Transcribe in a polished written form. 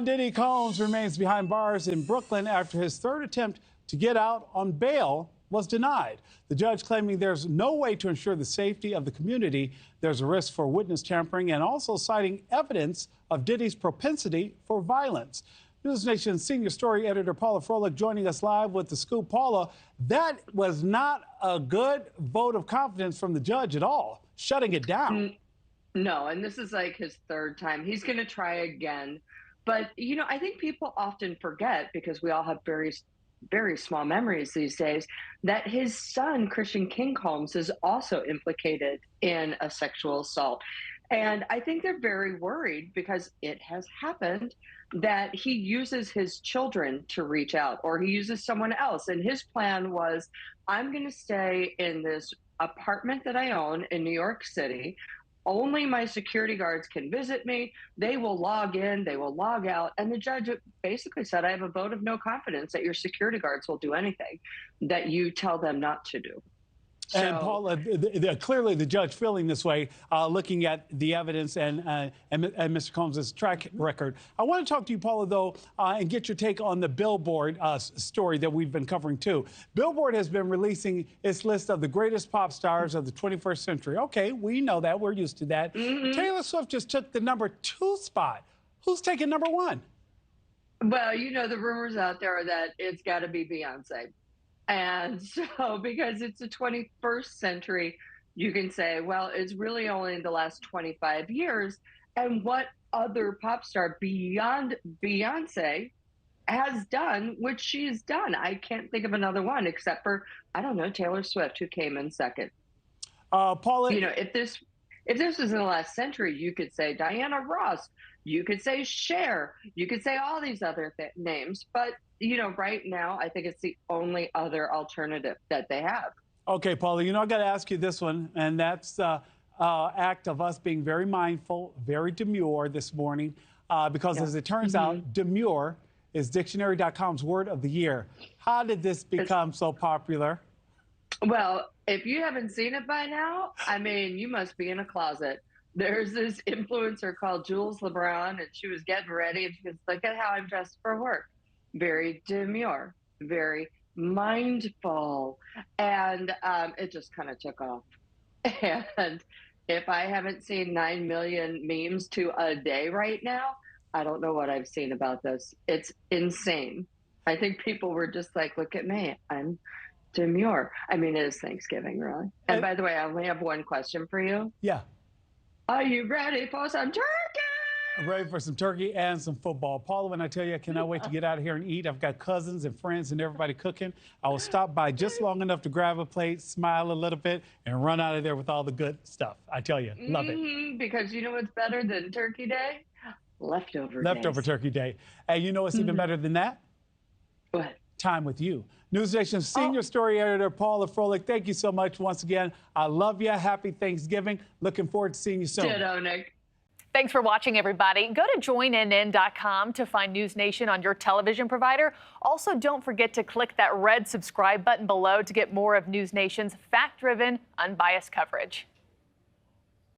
Diddy Combs remains behind bars in Brooklyn after his third attempt to get out on bail was denied. The judge claiming there's no way to ensure the safety of the community. There's a risk for witness tampering and also citing evidence of Diddy's propensity for violence. NewsNation senior story editor Paula Froelich joining us live with the scoop. Paula, that was not a good vote of confidence from the judge at all, shutting it down. No, and this is like his third time. He's going to try again. But, you know, I think people often forget, because we all have very, very small memories these days, that his son, Christian King Combs, is also implicated in a sexual assault. And I think they're very worried, because it has happened, that he uses his children to reach out, or he uses someone else. And his plan was, I'm going to stay in this apartment that I own in New York City. Only my security guards can visit me. They will log in, they will log out. And the judge basically said, I have a vote of no confidence that your security guards will do anything that you tell them not to do. And Paula, clearly the judge feeling this way, looking at the evidence and Mr. Combs' track record. I want to talk to you, Paula, though, and get your take on the Billboard story that we've been covering, too. Billboard has been releasing its list of the greatest pop stars of the 21st century. Okay, we know that. We're used to that. Taylor Swift just took the #2 spot. Who's taking #1? Well, you know, the rumors out there are that it's got to be Beyonce. And so, because it's the 21st century, you can say, well, it's really only the last 25 years. And what other pop star beyond Beyonce has done what she's done? I can't think of another one except for, I don't know, Taylor Swift, who came in second. Paula, you know, if this was in the last century, you could say Diana Ross, you could say Cher, you could say all these other names. But, you know, right now, I think it's the only other alternative that they have. Okay, Paula, you know, I got to ask you this one, and that's the act of us being very mindful, very demure this morning, because as it turns out, demure is dictionary.com's word of the year. How did this become so popular? Well, if you haven't seen it by now, I mean, you must be in a closet. There's this influencer called Jules LeBron, and she was getting ready, and she goes, look at how I'm dressed for work. Very demure, very mindful. And it just kind of took off. And if I haven't seen 9 million memes a day right now, I don't know what I've seen about this. It's insane. I think people were just like, look at me, I'm demure. I mean, it is Thanksgiving, really. And by the way, I only have one question for you. Yeah. Are you ready for some turkey? I'm ready for some turkey and some football. Paula, when I tell you I cannot wait to get out of here and eat, I've got cousins and friends and everybody cooking. I will stop by just long enough to grab a plate, smile a little bit, and run out of there with all the good stuff. I tell you, love it. Because you know what's better than Turkey Day? Leftover Turkey day. And you know what's even better than that? What? Time with you. NewsNation senior story editor Paula Froelich, thank you so much once again. I love you. Happy Thanksgiving. Looking forward to seeing you soon. Ditto, Nick. Thanks for watching, everybody. Go to joinnn.com to find NewsNation on your television provider. Also, don't forget to click that red subscribe button below to get more of NewsNation's fact-driven, unbiased coverage.